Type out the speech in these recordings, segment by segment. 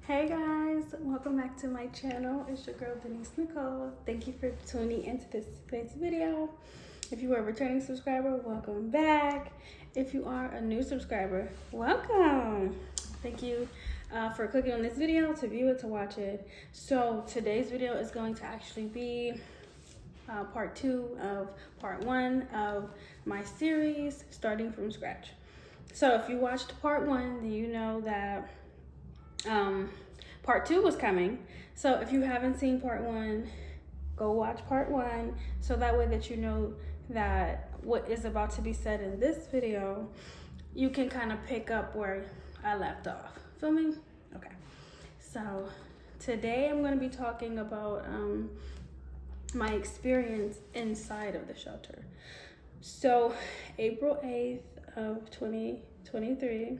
Hey guys, welcome back to my channel. It's your girl Denise Nicole. Thank you for tuning into today's video. If you are a returning subscriber, welcome back. If you are a new subscriber, welcome. Thank you for clicking on this video, to view it, to watch it. So today's video is going to actually be part 2 of part 1 of my series, Starting From Scratch. So if you watched part 1, then you know that part 2 was coming. So if you haven't seen part 1, go watch part 1, so that way that you know that what is about to be said in this video, you can kind of pick up where I left off. Feel me? Okay. So today I'm going to be talking about my experience inside of the shelter. So April 8th of 2023,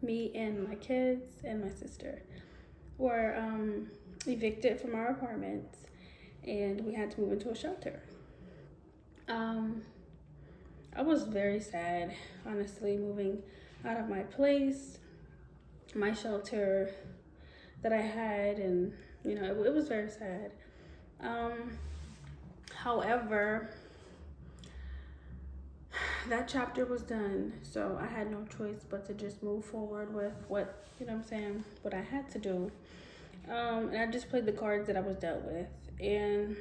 me and my kids and my sister were evicted from our apartments, and we had to move into a shelter. I was very sad, honestly, moving out of my place, my shelter that I had, and it was very sad. However, that chapter was done, so I had no choice but to just move forward with what I had to do. And I just played the cards that I was dealt with, and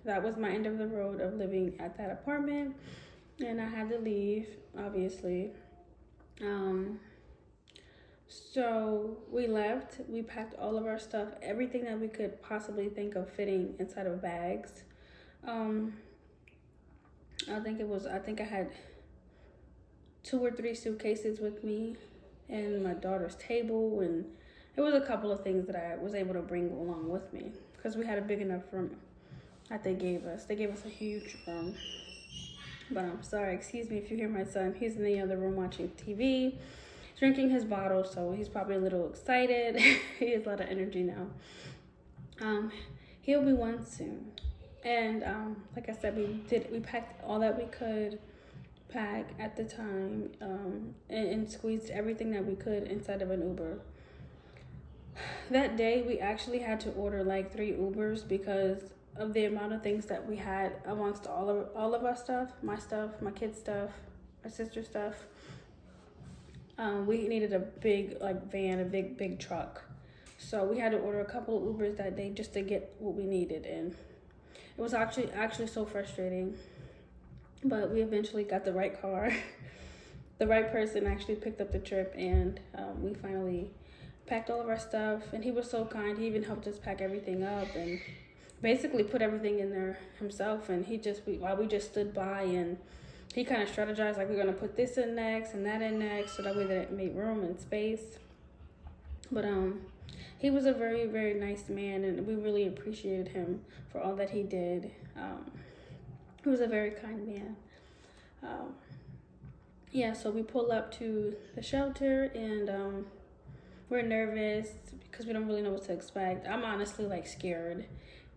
that was my end of the road of living at that apartment, and I had to leave, obviously. So we left. We packed all of our stuff, everything that we could possibly think of fitting inside of bags. I think I had 2 or 3 suitcases with me, and my daughter's table, and it was a couple of things that I was able to bring along with me because we had a big enough room that they gave us. They gave us a huge room. But I'm sorry, excuse me if you hear my son. He's in the other room watching TV, drinking his bottle, so he's probably a little excited. He has a lot of energy now. He'll be one soon. And like I said, we packed all that we could pack at the time, and squeezed everything that we could inside of an Uber. That day we actually had to order like 3 Ubers because of the amount of things that we had amongst all of our stuff, my kids' stuff, my sister's stuff. We needed a big van, a big truck. So we had to order a couple of Ubers that day just to get what we needed, and it was actually so frustrating. But we eventually got the right car. The right person actually picked up the trip, and we finally packed all of our stuff. And he was so kind. He even helped us pack everything up and basically put everything in there himself. And while we just stood by, and he kind of strategized, like, we're going to put this in next and that in next, so that way that it made room and space. But he was a very, very nice man, and we really appreciated him for all that he did. He was a very kind man. So we pull up to the shelter, and we're nervous because we don't really know what to expect. I'm honestly scared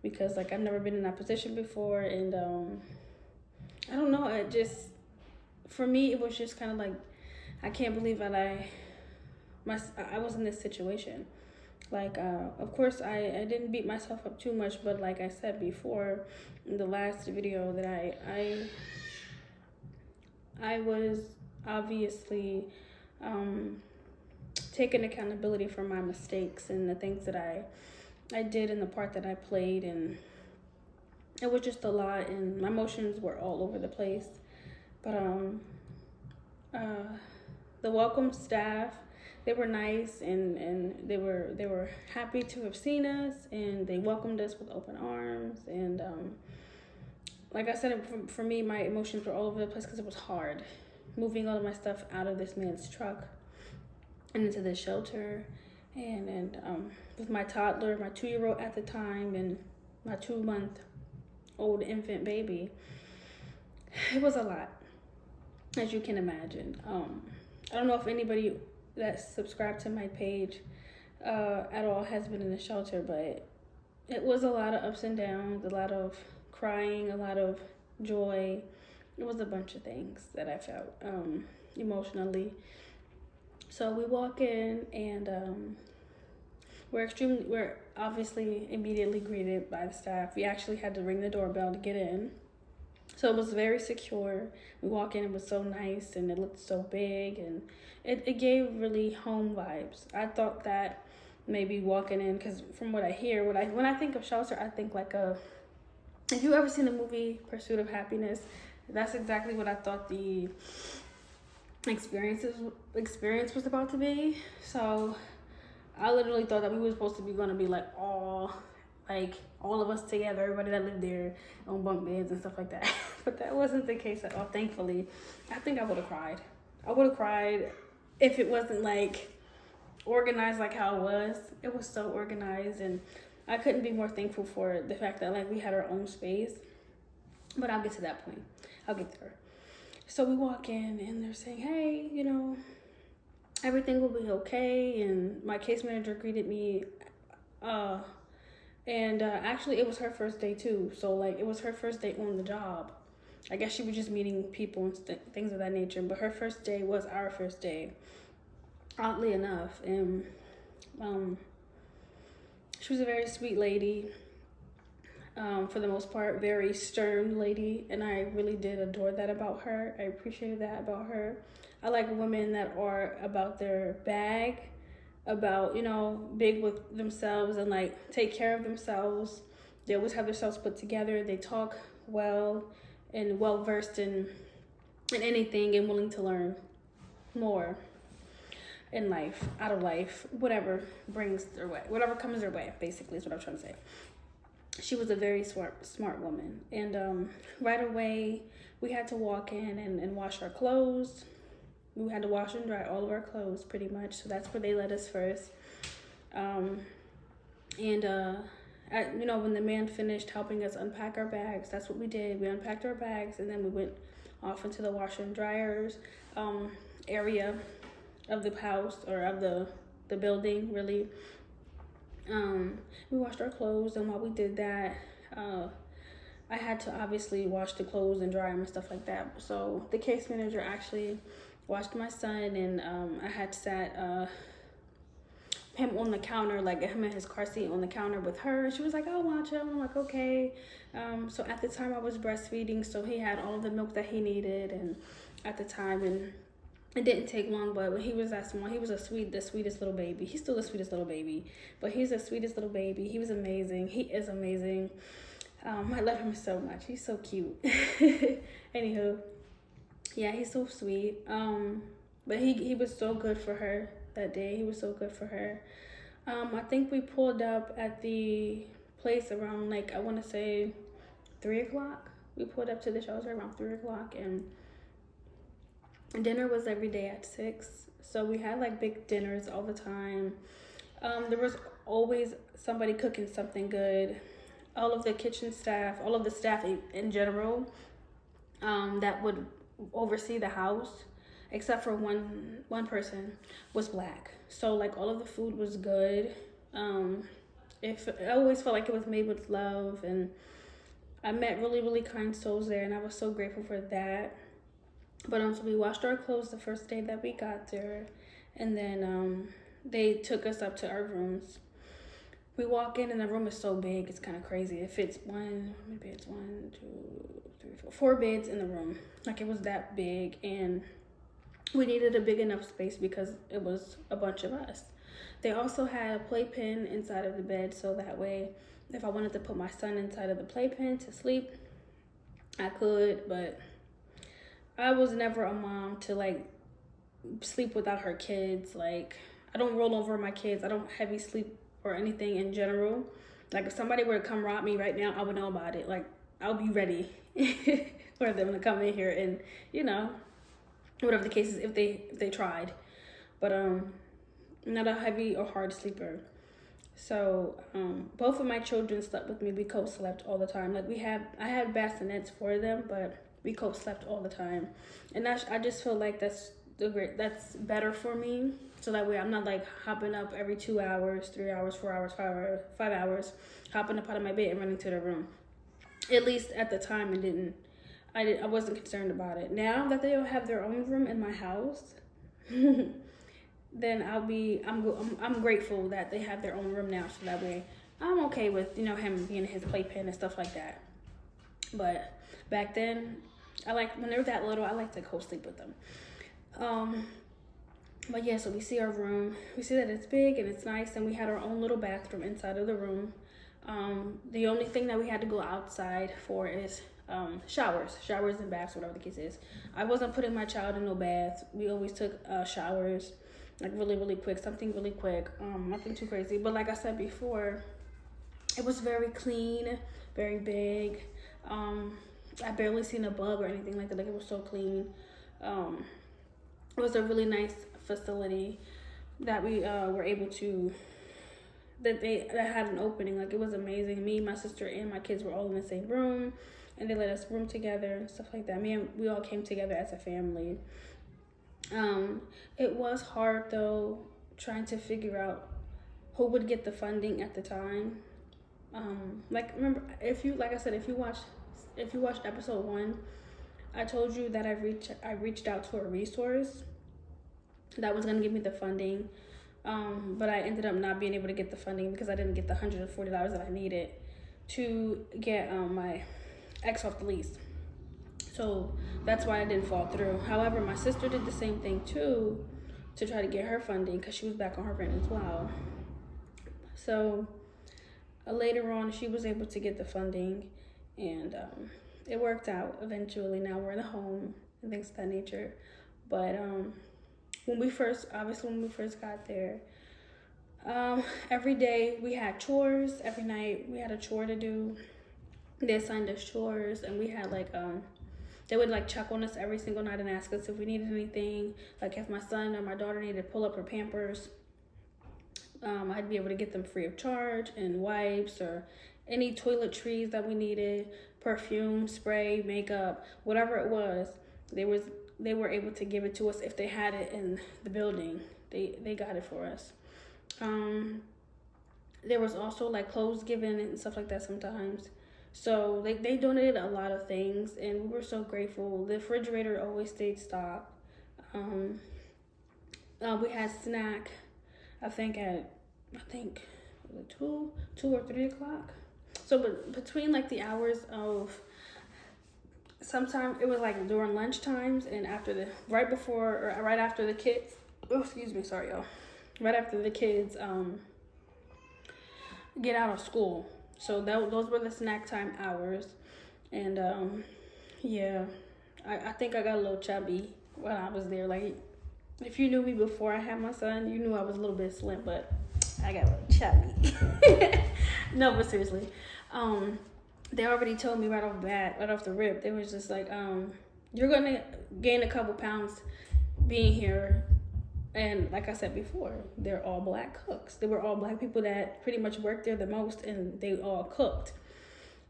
because I've never been in that position before, and I don't know. For me, it was just kind of I can't believe that I was in this situation. Of course, I didn't beat myself up too much, but like I said before in the last video, that I was obviously taking accountability for my mistakes and the things that I did and the part that I played, and it was just a lot, and my emotions were all over the place. But the welcome staff, they were nice, and they were happy to have seen us, and they welcomed us with open arms. And like I said, for me, my emotions were all over the place because it was hard moving all of my stuff out of this man's truck and into the shelter, and with my toddler, my 2-year-old at the time, and my 2-month-old infant baby. It was a lot, as you can imagine. I don't know if anybody that subscribed to my page at all has been in the shelter, but it was a lot of ups and downs, a lot of crying, a lot of joy. It was a bunch of things that I felt emotionally. So we walk in, and We're obviously immediately greeted by the staff. We actually had to ring the doorbell to get in. So it was very secure. We walk in, it was so nice and it looked so big, and it gave really home vibes. I thought that maybe walking in, because from what I hear, when I think of shelter, I think like a, if you ever seen the movie Pursuit of Happiness, that's exactly what I thought the experience was about to be. So I literally thought that we were supposed to be going to be like all of us together, everybody that lived there on bunk beds and stuff like that. But that wasn't the case at all, thankfully. I think I would have cried. I would have cried if it wasn't like organized like how it was. It was so organized, and I couldn't be more thankful for the fact that like we had our own space. But I'll get to that point. I'll get there. So we walk in and they're saying, hey, you know, everything will be okay. And my case manager greeted me. Actually, it was her first day too. So like it was her first day on the job. I guess she was just meeting people and things of that nature. But her first day was our first day, oddly enough. And she was a very sweet lady. For the most part, very stern lady, and I really did adore that about her. I appreciated that about her. I like women that are about their bag, about, you know, big with themselves and like take care of themselves. They always have themselves put together. They talk well and well versed in anything and willing to learn more in life, out of life, whatever brings their way, whatever comes their way, basically is what I'm trying to say. She was a very smart woman. And right away, we had to walk in and wash our clothes. We had to wash and dry all of our clothes pretty much. So that's where they let us first. You know, when the man finished helping us unpack our bags, that's what we did. We unpacked our bags and then we went off into the washer and dryers area of the house, or of the building, really. We washed our clothes, and while we did that, I had to obviously wash the clothes and dry them and stuff like that. So the case manager actually washed my son, and I had sat him on the counter, like him in his car seat on the counter with her. She was like, "I'll watch him." I'm like, "Okay." So at the time I was breastfeeding, so he had all of the milk that he needed, and at the time, and it didn't take long, but when he was that small, he was the sweetest little baby. He's still the sweetest little baby, but he's the sweetest little baby. He was amazing. He is amazing. I love him so much. He's so cute. Anywho, yeah, he's so sweet. But he was so good for her that day. He was so good for her. I think we pulled up at the place around, like, I want to say 3 o'clock. We pulled up to the shelter around 3 o'clock, and dinner was every day at 6. So we had like big dinners all the time. There was always somebody cooking something good. All of the kitchen staff, all of the staff in general, that would oversee the house, except for one person, was Black. So like all of the food was good. I always felt like it was made with love, and I met really, really kind souls there, and I was so grateful for that. But so we washed our clothes the first day that we got there, and then they took us up to our rooms. We walk in, and the room is so big, it's kind of crazy. It fits how many beds? 1, 2, 3, 4 beds in the room. Like, it was that big, and we needed a big enough space because it was a bunch of us. They also had a playpen inside of the bed, so that way, if I wanted to put my son inside of the playpen to sleep, I could. But I was never a mom to like sleep without her kids. Like, I don't roll over my kids. I don't heavy sleep or anything in general. Like, if somebody were to come rob me right now, I would know about it. Like, I'll be ready for them to come in here and, you know, whatever the case is, if they tried. But not a heavy or hard sleeper. So both of my children slept with me. We co-slept all the time. Like, I had bassinets for them, but we co-slept all the time, and I just feel like that's better for me. So that way I'm not like hopping up every 2 hours, 3 hours, 4 hours, 5 hours, hopping up out of my bed and running to the room. At least at the time, I wasn't concerned about it. Now that they all have their own room in my house, then I'm grateful that they have their own room now, so that way I'm okay with, you know, him being his playpen and stuff like that. But back then, I like, when they're that little, I like to co-sleep with them. But yeah, so we see our room. We see that it's big and it's nice, and we had our own little bathroom inside of the room. The only thing that we had to go outside for is showers and baths, whatever the case is. I wasn't putting my child in no bath. We always took showers, like really quick, something really quick, nothing too crazy. But like I said before, it was very clean, very big. I barely seen a bug or anything like that. Like, it was so clean. It was a really nice facility that we were able to, that had an opening. Like, it was amazing. Me, my sister, and my kids were all in the same room, and they let us room together and stuff like that. We all came together as a family. It was hard though, trying to figure out who would get the funding at the time. Like, remember, like I said, if you watched episode 1, I told you that I reached out to a resource that was gonna give me the funding, but I ended up not being able to get the funding because I didn't get the $140 that I needed to get my ex off the lease. So that's why I didn't fall through. However, my sister did the same thing too, to try to get her funding because she was back on her rent as well. So later on, she was able to get the funding, and it worked out eventually. Now we're in a home and things of that nature. But when we first got there, every day we had chores. Every night we had a chore to do. They assigned us chores, and we had like they would like check on us every single night and ask us if we needed anything. Like, if my son or my daughter needed to pull up her Pampers, I'd be able to get them free of charge, and wipes or any toiletries that we needed, perfume, spray, makeup, whatever it was. They were able to give it to us if they had it in the building. They got it for us. There was also like clothes given and stuff like that sometimes. So they donated a lot of things, and we were so grateful. The refrigerator always stayed stocked. We had snack, I think was it 2 or 3 o'clock. So between like the hours of, sometimes it was like during lunch times and right after the kids, sorry y'all, right after the kids get out of school. So those were the snack time hours. And yeah, I think I got a little chubby when I was there. Like, if you knew me before I had my son, you knew I was a little bit slim, but I got a little chubby. No, but seriously, they already told me right off the rip. They was just like, you're gonna gain a couple pounds being here. And like I said before, they're all black cooks. They were all black people that pretty much worked there the most, and they all cooked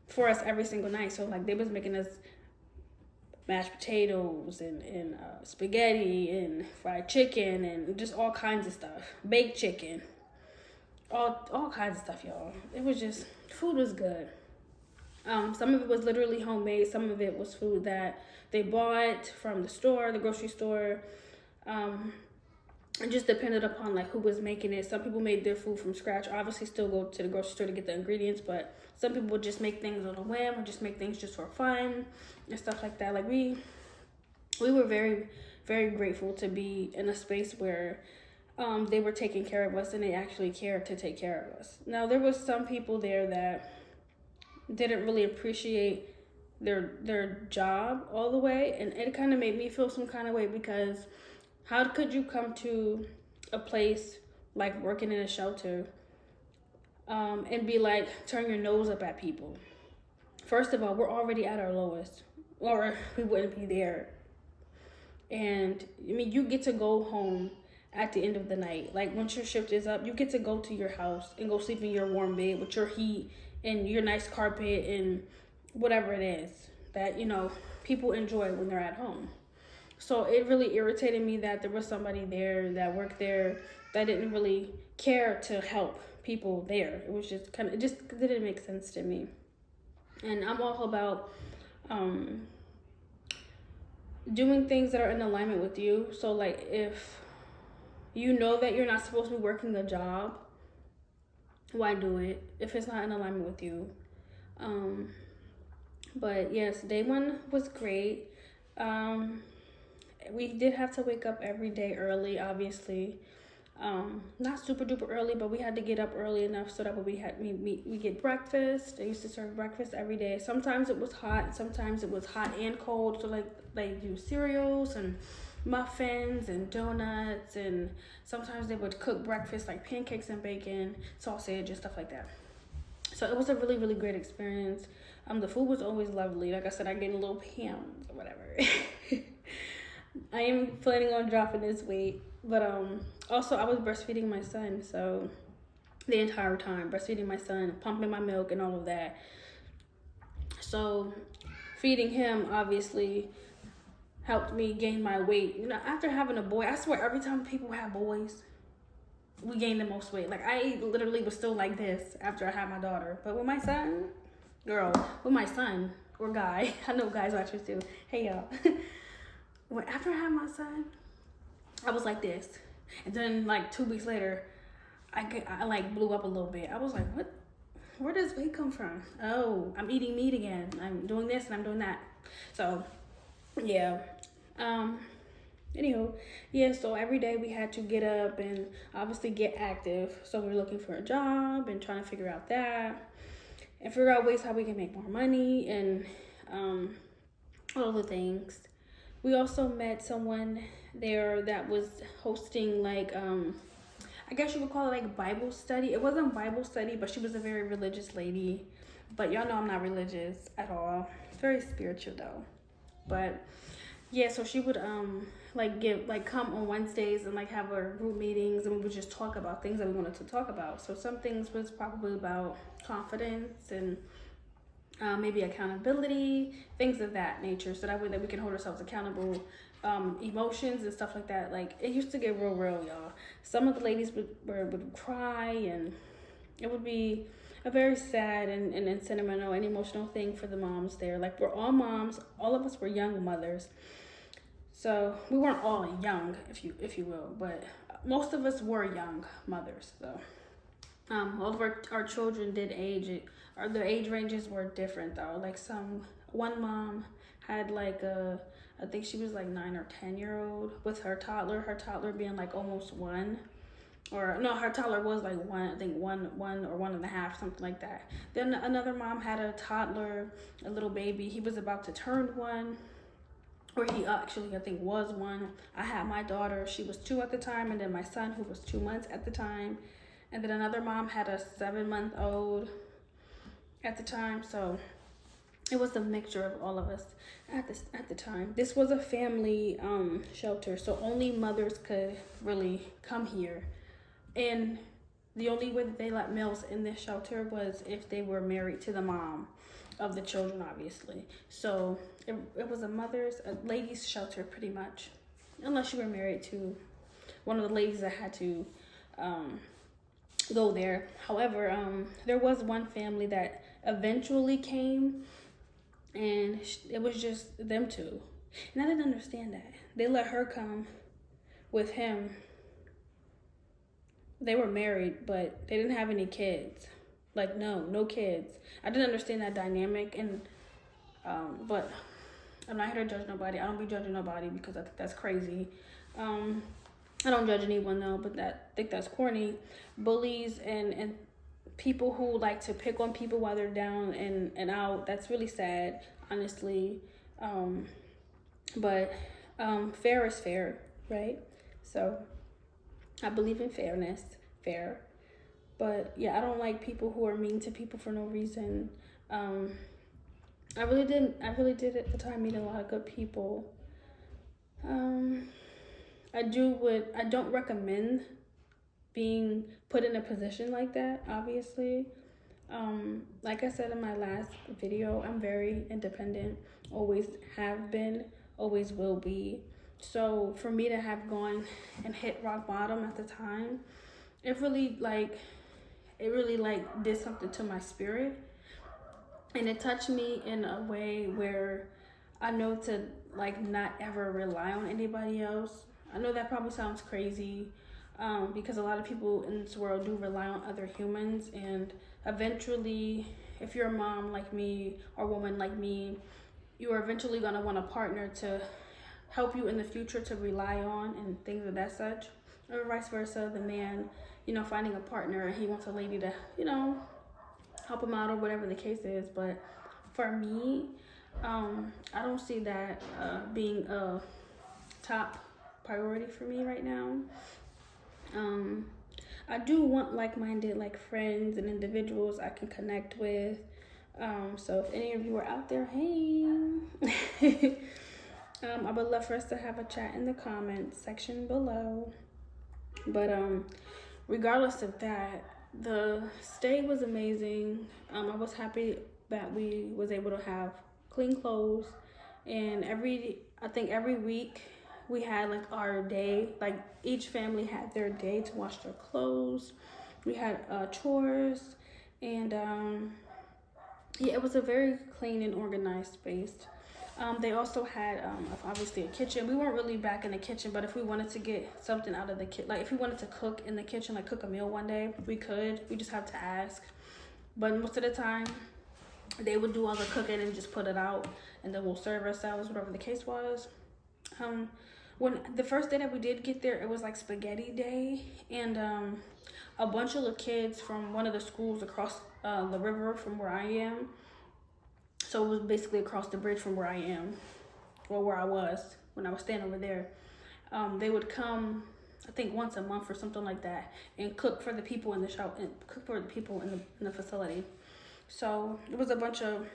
for us every single night. So like, they was making us mashed potatoes and spaghetti and fried chicken and just all kinds of stuff, baked chicken, all kinds of stuff, y'all. It was just, food was good. Some of it was literally homemade. Some of it was food that they bought from the grocery store. It just depended upon like who was making it. Some people made their food from scratch. Obviously still go to the grocery store to get the ingredients, but some people would just make things on a whim, or just make things just for fun and stuff like that. Like, we were very, very grateful to be in a space where they were taking care of us, and they actually cared to take care of us. Now, there was some people there that didn't really appreciate their job all the way, and it kind of made me feel some kind of way, because how could you come to a place like working in a shelter and be like, turn your nose up at people? First of all, we're already at our lowest, or we wouldn't be there. And I mean, you get to go home at the end of the night. Like, once your shift is up, you get to go to your house and go sleep in your warm bed with your heat and your nice carpet and whatever it is that, you know, people enjoy when they're at home. So it really irritated me that there was somebody there that worked there that didn't really care to help people there. It was just it just didn't make sense to me. And I'm all about doing things that are in alignment with you. So like, if you know that you're not supposed to be working a job, why do it if it's not in alignment with you? But yes, day one was great. We did have to wake up every day early, obviously. Not super duper early, but we had to get up early enough so that we get breakfast. They used to serve breakfast every day. Sometimes it was hot, sometimes it was hot and cold. So like they do cereals and muffins and donuts, and sometimes they would cook breakfast like pancakes and bacon, sausage and stuff like that. So it was a really, really great experience. The food was always lovely. Like I said, I gained a little pounds or whatever. I am planning on dropping this weight, but also I was breastfeeding my son, so the entire time breastfeeding my son, pumping my milk and all of that. So feeding him obviously helped me gain my weight. You know, after having a boy, I swear every time people have boys, we gain the most weight. Like I literally was still like this after I had my daughter, but with my son, with my son or guy, I know guys watch this too. Hey y'all. After I had my son, I was like this, and then like 2 weeks later, I like blew up a little bit. I was like, what? Where does weight come from? Oh, I'm eating meat again. I'm doing this and I'm doing that. So, yeah. Anywho, yeah. So every day we had to get up and obviously get active. So we're looking for a job and trying to figure out that, and figure out ways how we can make more money and all the things. We also met someone there that was hosting like I guess you would call it like Bible study. It wasn't Bible study, but she was a very religious lady. But y'all know I'm not religious at all. Very spiritual though. But yeah, so she would come on Wednesdays and like have our group meetings, and we would just talk about things that we wanted to talk about. So some things was probably about confidence and maybe accountability, things of that nature, so that way that we can hold ourselves accountable. Emotions and stuff like that. Like it used to get real, y'all. Some of the ladies would cry, and it would be a very sad and sentimental and emotional thing for the moms there. Like we're all moms, all of us were young mothers. So we weren't all young, if you will, but most of us were young mothers. So all of our children did age it. Or the age ranges were different though. Like one mom had like I think she was like 9 or 10-year-old with her toddler being like almost 1. Or no, her toddler was like 1, I think 1 or 1.5, something like that. Then another mom had a toddler, a little baby. He was about to turn 1, or he actually I think was 1. I had my daughter, she was 2 at the time, and then my son, who was 2 months at the time. And then another mom had a 7-month-old at the time. So it was a mixture of all of us at the time. This was a family shelter, so only mothers could really come here, and the only way that they let males in this shelter was if they were married to the mom of the children, obviously. So it was a ladies shelter pretty much, unless you were married to one of the ladies that had to go there. However, there was one family that eventually came, and it was just them two, and I didn't understand that. They let her come with him. They were married, but they didn't have any kids. Like no kids. I didn't understand that dynamic, and but I'm not here to judge nobody. I don't be judging nobody because I think that's crazy. I don't judge anyone though, but I think that's corny. Bullies and people who like to pick on people while they're down and out, that's really sad, honestly. But fair is fair, right? So I believe in fair. But yeah, I don't like people who are mean to people for no reason. I really did at the time meet a lot of good people. I don't recommend being put in a position like that, obviously. Like I said in my last video, I'm very independent, always have been, always will be. So for me to have gone and hit rock bottom at the time, it really did something to my spirit, and it touched me in a way where I know to like not ever rely on anybody else. I know that probably sounds crazy, because a lot of people in this world do rely on other humans, and eventually, if you're a mom like me or a woman like me, you are eventually going to want a partner to help you in the future, to rely on and things of that such, or vice versa. The man, finding a partner and he wants a lady to, help him out or whatever the case is. But for me, I don't see that being a top priority for me right now. I do want like-minded, like friends and individuals I can connect with. So if any of you are out there, hey, I would love for us to have a chat in the comments section below. But regardless of that, the stay was amazing. I was happy that we was able to have clean clothes, and I think every week we had like our day, like each family had their day to wash their clothes. We had chores, and yeah, it was a very clean and organized space. They also had obviously a kitchen. We weren't really back in the kitchen, but if we wanted to get something out of the kitchen, like if we wanted to cook in the kitchen, like cook a meal one day, we could. We just have to ask. But most of the time, they would do all the cooking and just put it out, and then we'll serve ourselves, whatever the case was. When the first day that we did get there, it was like spaghetti day, and a bunch of the kids from one of the schools across the river from where I am. So it was basically across the bridge from where I am, or where I was when I was staying over there. They would come, I think once a month or something like that, and cook for the people in the shop, and cook for the people in the facility. So it was a bunch of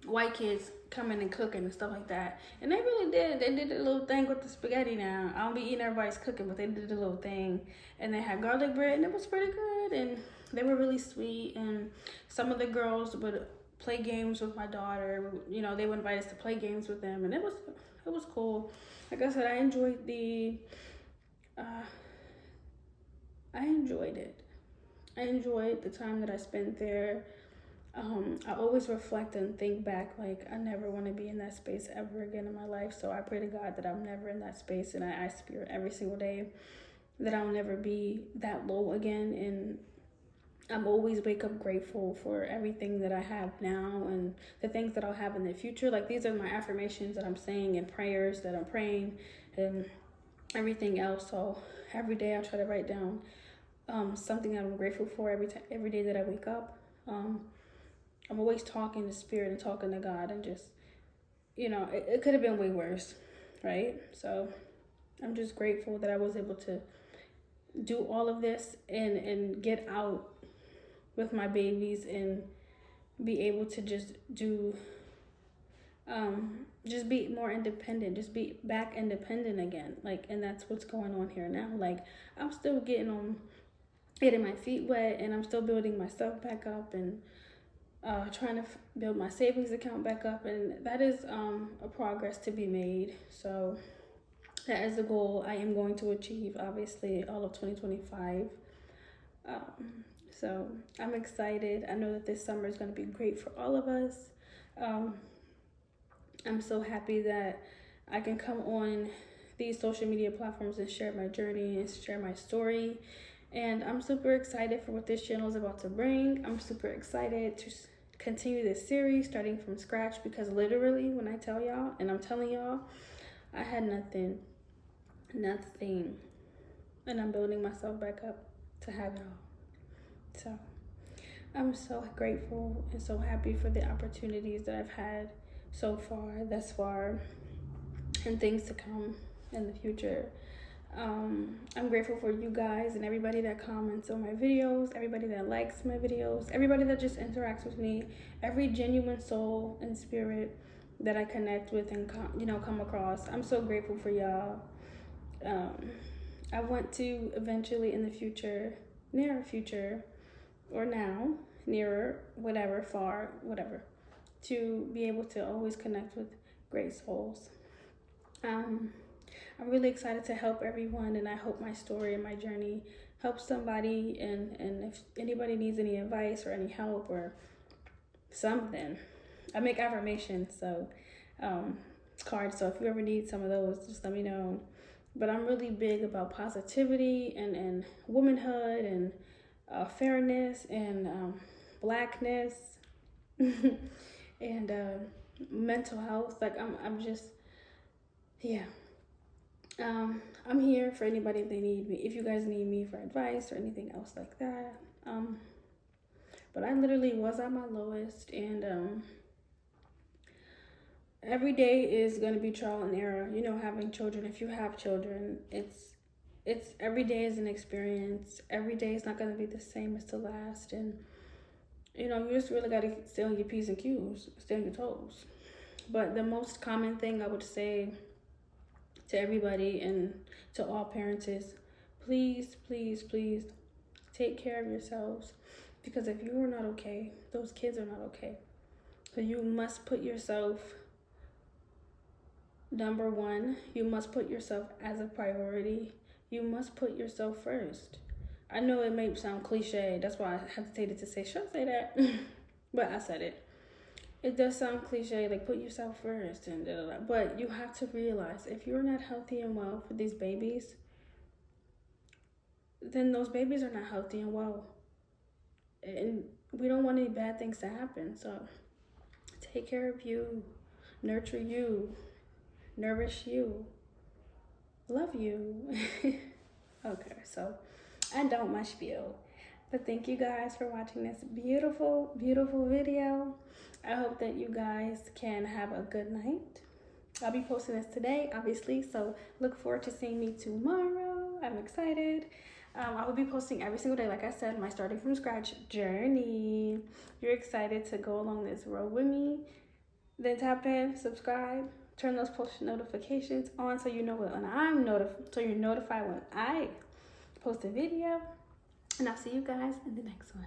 white kids coming and cooking and stuff like that, and they really did. They did a little thing with the spaghetti. Now I don't be eating everybody's cooking, but they did a little thing, and they had garlic bread, and it was pretty good, and they were really sweet. And some of the girls would play games with my daughter. They would invite us to play games with them, and it was cool. Like I said, I enjoyed it. I enjoyed the time that I spent there. I always reflect and think back, like I never want to be in that space ever again in my life. So I pray to God that I'm never in that space, and I ask Spirit every single day that I'll never be that low again. And I'm always wake up grateful for everything that I have now and the things that I'll have in the future. Like these are my affirmations that I'm saying and prayers that I'm praying and everything else. So every day I try to write down something that I'm grateful for every day that I wake up. I'm always talking to Spirit and talking to God, and just, it could have been way worse, right? So I'm just grateful that I was able to do all of this and get out with my babies and be able to just be more independent, just be back independent again. Like, and that's what's going on here now. Like, I'm still getting my feet wet, and I'm still building my stuff back up, and trying to build my savings account back up, and that is a progress to be made. So that is the goal I am going to achieve, obviously, all of 2025. So I'm excited. I know that this summer is going to be great for all of us. I'm so happy that I can come on these social media platforms and share my journey and share my story. And I'm super excited for what this channel is about to bring. I'm super excited to continue this series starting from scratch, because literally when I tell y'all, and I'm telling y'all, I had nothing. And I'm building myself back up to have it all. So I'm so grateful and so happy for the opportunities that I've had thus far, and things to come in the future. I'm grateful for you guys and everybody that comments on my videos, everybody that likes my videos, everybody that just interacts with me, every genuine soul and spirit that I connect with and come across. I'm so grateful for y'all. I want to eventually in the future, near future, or now, nearer, whatever, far, whatever, to be able to always connect with great souls. I'm really excited to help everyone, and I hope my story and my journey helps somebody. And if anybody needs any advice or any help or something, I make affirmations, so cards. So if you ever need some of those, just let me know. but I'm really big about positivity and womanhood and fairness and blackness and mental health. Like I'm just, yeah. I'm here for anybody if they need me. If you guys need me for advice or anything else like that. But I literally was at my lowest, and every day is going to be trial and error. You know, having children, if you have children, it's every day is an experience. Every day is not going to be the same as the last. And, you know, you just really got to stay on your P's and Q's, stay on your toes. But the most common thing I would say to everybody and to all parents is please, please, please take care of yourselves. Because if you are not okay, those kids are not okay. So you must put yourself number one. You must put yourself as a priority. You must put yourself first. I know it may sound cliche. That's why I hesitated to say, should I say that? But I said it. It does sound cliche, like put yourself first and da, da, da. But you have to realize if you're not healthy and well for these babies, then those babies are not healthy and well. And we don't want any bad things to happen. So take care of you, nurture you, nourish you, love you. Okay, so I don't much feel. But thank you guys for watching this beautiful, beautiful video. I hope that you guys can have a good night. I'll be posting this today, obviously, so look forward to seeing me tomorrow. I'm excited. I will be posting every single day, like I said, my starting from scratch journey. If you're excited to go along this road with me, then tap in, subscribe, turn those post notifications on so you know when so you're notified when I post a video. And I'll see you guys in the next one.